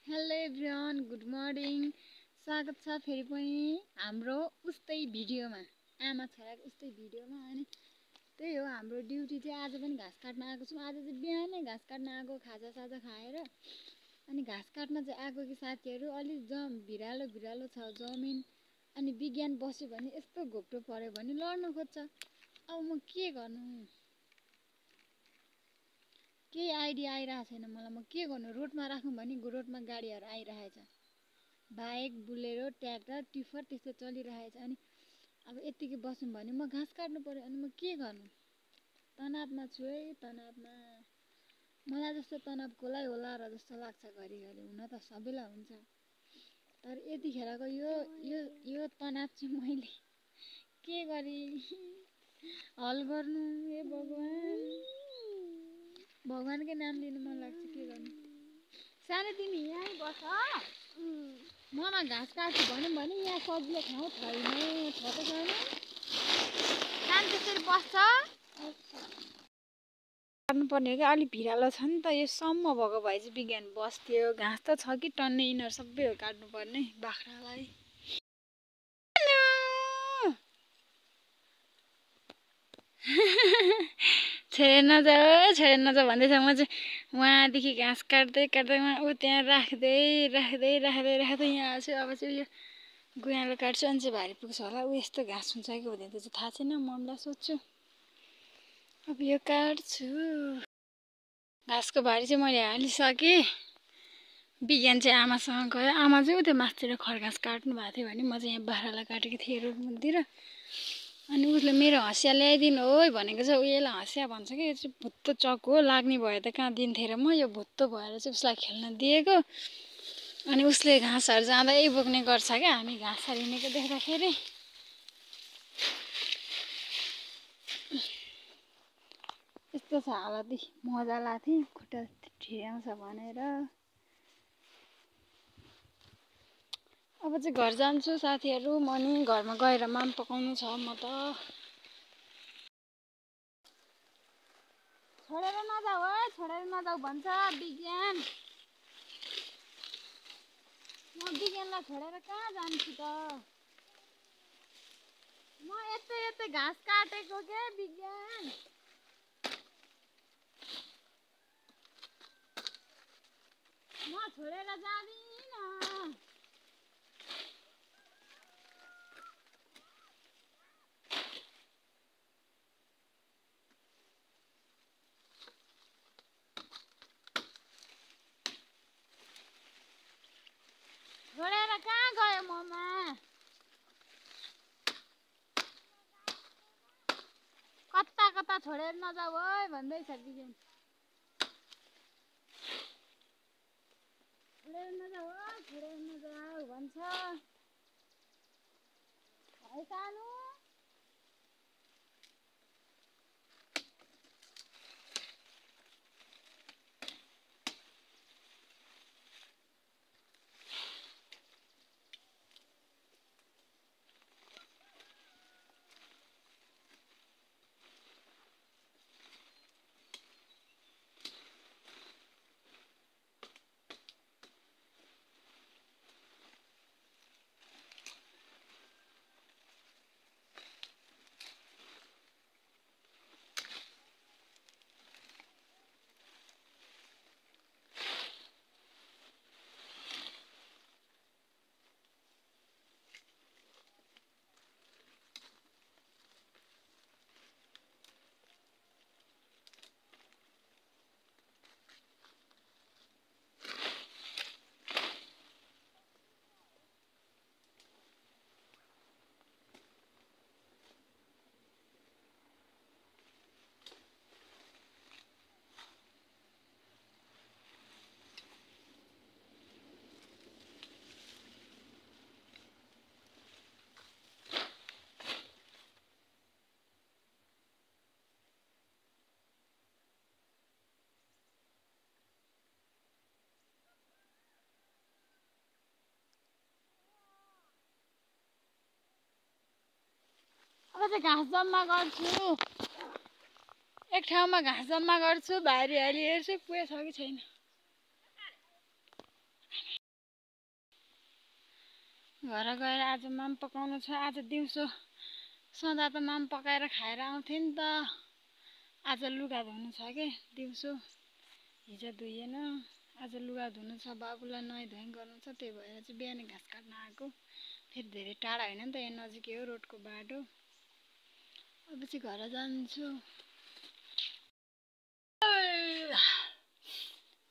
Hello everyone, good morning. स्वागत छ फेरि पनि हाम्रो उस्तै भिडियोमा, आमा छोराको उस्तै भिडियोमा। अनि त्यही हो, हाम्रो ड्युटी चाहिँ आज पनि घाँस काट्न आएको छौँ। आज चाहिँ बिहानै घाँस काट्न आएको, खाजासाजा खाएर। अनि घाँस काट्न चाहिँ आएको कि साथीहरू, अलिक भिरालो भिरालो छ जमिन। अनि विज्ञान बस्यो भने यस्तो घोप्टो पऱ्यो भने लड्न खोज्छ। अब म के गर्नु, केही आइडिया आइरहेको छैन मलाई। म के गर्नु, रोडमा राखौँ भने रोडमा गाडीहरू आइरहेछ, बाइक, बुलेरो, ट्र्याक्टर, टिफर त्यस्तो चलिरहेछ। अनि अब यतिकै बस्नु भने म घाँस काट्नु पर्यो। अनि म के गर्नु, तनावमा छु है, तनावमा। मलाई जस्तो तनाव कसलाई होला र जस्तो लाग्छ घरिघरि। हुन त सबैलाई हुन्छ, तर यतिखेरको यो तनाव चाहिँ मैले के गरी हल गर्नु। हे भगवान्, भगवान्कै नाम लिनु मन लाग्छ, के गर्नु। सानो तिमी यहीँ बस, ममा घाँस काट्छु भनौँ भने यहाँ सजिलो ठाउँ छैन, छ त छैन। सानो त्यसरी बस्छ, काट्नुपर्ने हो कि। अलिक भिरालो छ नि त, यो सम्म भएको भए चाहिँ विज्ञान बस्थ्यो। घाँस त छ कि टन्ने, यिनीहरू सबै हो काट्नुपर्ने बाख्रालाई। छोडेर नजाऊ भन्दैछ। म चाहिँ उहाँदेखि घाँस काट्दै काट्दै ऊ त्यहाँ राख्दै यहाँ आएको छु। अब चाहिँ यो गुवालो काट्छु, अनि चाहिँ भारी पुग्छ होला। ऊ यस्तो घाँस हुन्छ कि हुँदैन त्यो चाहिँ थाहा छैन, मम्मीलाई सोध्छु। अब यो काट्छु, घाँसको भारी चाहिँ मैले हालिसकेँ। विज्ञान चाहिँ आमासँग गयो। आमा चाहिँ उतै मासतिर खरघाँस काट्नु भएको थियो भने म चाहिँ यहाँ बाख्रालाई काटेको थिएँ रोड मुखतिर। अनि उसले मेरो हँसिया ल्याइदिनु हो भनेको छ। उयोलाई हँसिया भन्छ कि, यो चाहिँ भुत्तो चक्कु हो, लाग्ने भयो त कहाँ दिन्थेँ र म। यो भुत्तो भएर चाहिँ उसलाई खेल्न दिएको। अनि उसले घाँसहरू जाँदै बोक्ने गर्छ क्या, हामी घाँसहरू हिँडेको देख्दाखेरि। यस्तो छ हालत, मजा लाग्थ्यो खुट्टा ठियाउँछ भनेर। अब चाहिँ घर जान्छु साथीहरू। म नि घरमा गएर माम पकाउनु छ। म त छोडेर नजाऊ है, छोडेर नजाऊ भन्छ विज्ञान। म विज्ञानलाई छोडेर कहाँ जान्छु त। म यतै घाँस काटेको के विज्ञान। म छोडेर जाँदिन। छोडेर कहाँ गयो ममा? कता कता छोडेर नजाऊ है भन्दैछ विज्ञान। छोडेर नजाऊ है, छोडेर नजाऊ भन्छ। है सानो, अब चाहिँ घाँस जम्मा गर्छु। एक ठाउँमा घाँस जम्मा गर्छु, भारी हाली हेर्छु पुगेछ कि छैन। घर गएर आज माम पकाउनु छ। आज दिउँसो सदा त माम पकाएर खाएर आउँथे नि त। आज लुगा धुनु छ के दिउँसो, हिजो धुएन। आज लुगा धुनु छ, बाबुलाई नुहाइधुवाइ गर्नु छ। त्यही भएर चाहिँ बिहानै घाँस काट्न आएको। फेरि धेरै टाढा होइन नि त, यहाँ नजिकै हो रोडको बाटो। अब चाहिँ घर जान्छु।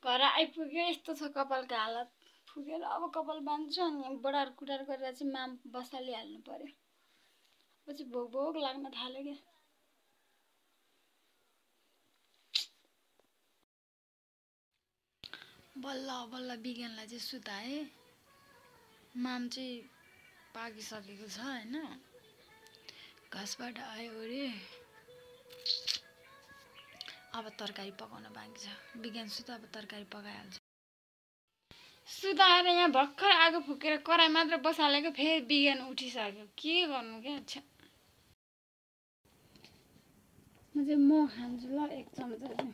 घर आइपुग्यो। यस्तो छ कपालको हालत। पुगेर अब कपाल बाँध्छु अनि बढार कुटार गरेर चाहिँ माम बसालिहाल्नु पर्यो। पछि भोक भोक लाग्न थाल्यो क्या। बल्ल बल्ल बिज्ञानलाई चाहिँ सुताएँ। माम चाहिँ पाकिसकेको छ होइन, घाँसबाट आयो अरे। अब तरकारी पकाउन बाँकी छ। बिज्ञान सुत, अब तरकारी पकाइहाल्छु। सुताएर यहाँ भर्खर आगो फुकेर कराई मात्र बसालेको, फेरि बिज्ञान उठिसक्यो। के गर्नु क्या। म खान्छु ल एक चम्चा चाहिँ।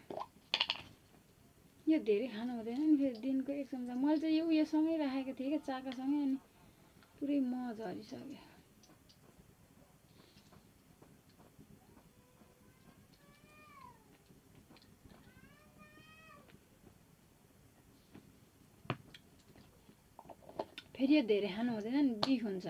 यो धेरै खानु हुँदैन नि, फेरि दिनको एक चम्चा। मैले चाहिँ यो उयोसँगै राखेको थिएँ क्या, चाकासँगै, अनि पुरै मह झरिसक्यो। फेरि यो धेरै खानु हुँदैन नि, बिख हुन्छ।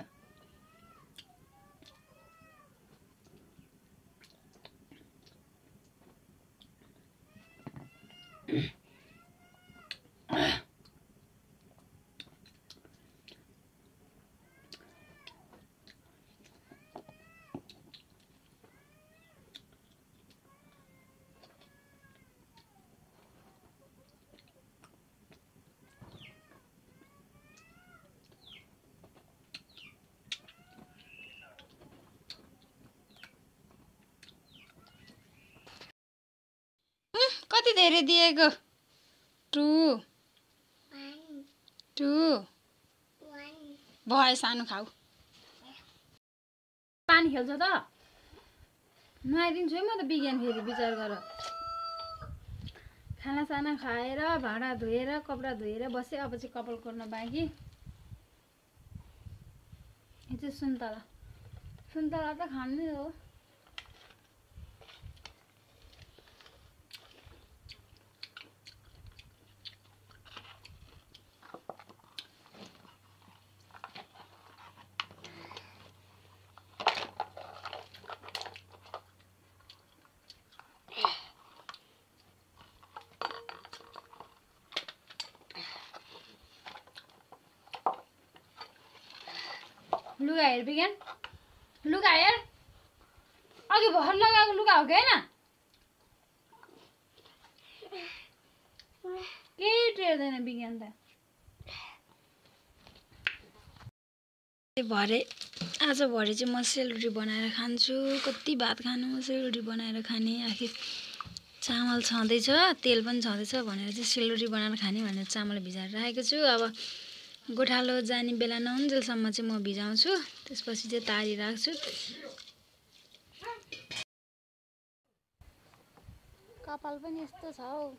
कति धेरै दिएको? 2 भयो, सानो खाऊ। पानी खेल्छ त नुहाइदिन्छु है म त बिज्ञान। फेरि विचार गर। खानासाना खाएर भाँडा धोएर कपडा धोएर बसेँ। अब चाहिँ कपाल कोर्न बाँकी। यो चाहिँ सुन्तला। सुन्तला त खानै हो। लुगा हेर बिज्ञान, लुगा हेर। अघि भर्खर लगाएको लुगा हो कि होइन? केही टेर्दैन बिज्ञान त। आज भरे चाहिँ म सेलरोटी बनाएर खान्छु। कति भात खानु, सेलरोटी बनाएर खाने। आखिर चामल छँदैछ, तेल पनि छँदैछ भनेर चाहिँ सेलरोटी बनाएर खाने भनेर चामल भिजाएर राखेको छु। अब गोठालो जाने बेला नहुन्जेलसम्म चाहिँ म भिजाउँछु, त्यसपछि चाहिँ तारी राख्छु। कपाल पनि यस्तो छ हौ।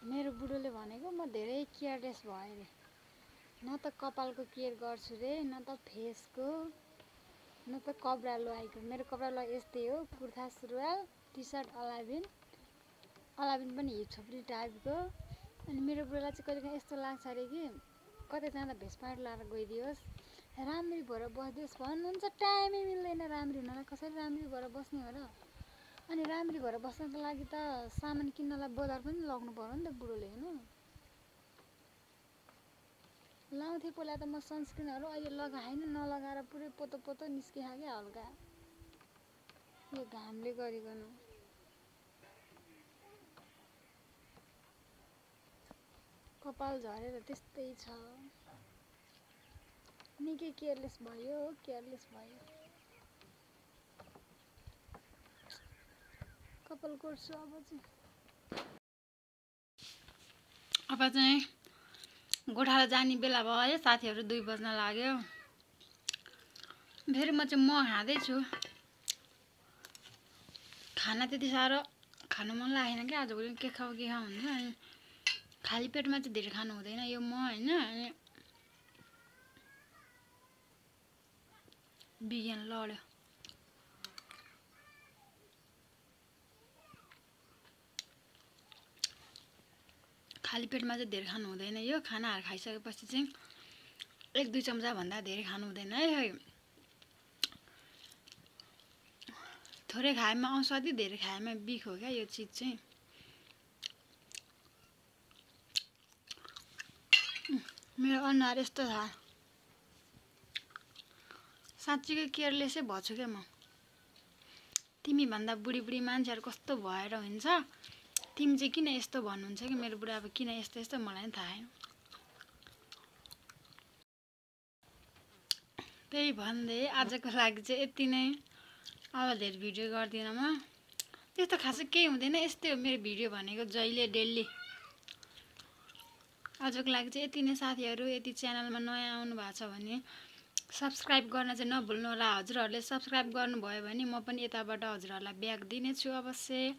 मेरो बुढोले भनेको म धेरै केयरलेस भएँ रे। न त कपालको केयर गर्छु रे, न त फेसको, न त कपडा लगाएको। मेरो कपडा लगाइ यस्तै हो, कुर्ता सुरुवाल, टी सर्ट अलाबिन पनि हिप छोप्री टाइपको। अनि मेरो बुढोलाई चाहिँ कहिलेकाहीँ यस्तो लाग्छ अरे कि कतै जाँदा भेषपाट लाएर गइदियोस्, राम्ररी भएर बसिदियोस् भन्नुहुन्छ। टाइमै मिल्दैन राम्ररी हुनलाई। कसरी राम्ररी भएर बस्ने हो र? अनि राम्ररी भएर बस्नको लागि त सामान किन्नलाई बजार पनि लग्नु पर्यो नि त बुढोले होइन। लाउँथे पहिला त म सनस्क्रिनहरू अहिले लगाएन नलगाएर पुरै पोतो पोतो निस्किहाल्यो हल्का यो घामले गरिकन कपाल झरेर त्यस्तै छ निकै केयरलेस भयो कपाल कोर्छु अब चाहिँ गोठाला जाने बेला भयो साथीहरू 2 बज्न लाग्यो फेरि म चाहिँ खाँदैछु खाना त्यति साह्रो खानु मन लागेन क्या आजभोलि के खाऊ हुन्छ अनि खाली पेटमा चाहिँ धेरै खानु हुँदैन यो हैन अनि बिहान लड्यो खाली पेटमा चाहिँ धेरै खानु हुँदैन यो खानाहरु खाइसकेपछि चाहिँ 1-2 चम्चा भन्दा धेरै खानु हुँदैन है थोरै खाएमा औषधि धेरै खाएमा बिख हो क्या यो चीज चाहिँ मेरो अनुहार यस्तो छ साच्चै केयरलेसै भछु के म तिमी भन्दा बुढी मान्छेहरु कस्तो भएर हुन्छ तिमी चाहिँ किन यस्तो भन्नुहुन्छ कि मेरो बुढा अब किन यस्तो मलाई थाहा छैन त्यही भन्दै आजको लागि चाहिँ यति नै अब धेरै भिडियो गर्दिन म त्यस्तो खासै केही हुँदैन यस्तै हो मेरो भिडियो भनेको जहिले डेली आजको लागि चाहिँ यति नै साथीहरु यदि च्यानलमा नयाँ आउनु भएको छ भने सब्स्क्राइब गर्न चाहिँ नभुल्नु होला हजुरहरुले सब्स्क्राइब गर्नुभयो भने म पनि यताबाट हजुरहरुलाई ब्याक दिने छु अवश्य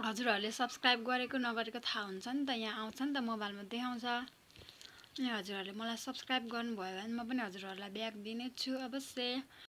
हजुरहरुले सब्स्क्राइब गरेको नगरेको थाहा हुन्छ नि त यहाँ आउँछ नि त मोबाइलमा देखाउँछ अनि हजुरहरुले मलाई सब्स्क्राइब गर्नुभयो भने म पनि हजुरहरुलाई ब्याक दिने छु अवश्य